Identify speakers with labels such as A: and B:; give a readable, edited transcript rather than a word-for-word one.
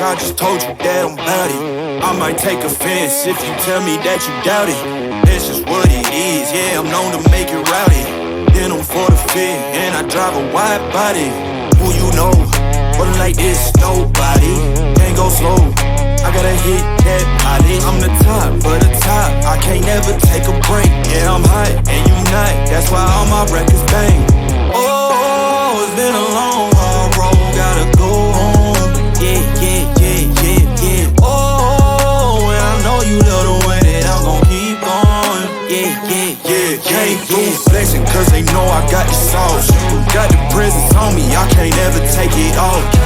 A: bitch, I just told you that I'm bout it. I might take offense if you tell me that you doubt it. That's just what it is, yeah, I'm known to make it rowdy. Then I'm for the fit, and I drive a wide body. Who you know, but like this, nobody. Can't go slow, I gotta hit that body. I'm the top for the top, I can't never take a break. Yeah, I'm hot, and you not, that's why all my records bang. Oh, it's been a long, hard road, gotta go home. Yeah, yeah, yeah, yeah, yeah. Oh, and I know you love the way that I'm gon' keep going. Yeah, yeah, yeah, can't do flexing, cause they know I got the sauce. Got the presence on me, I can't ever take it off.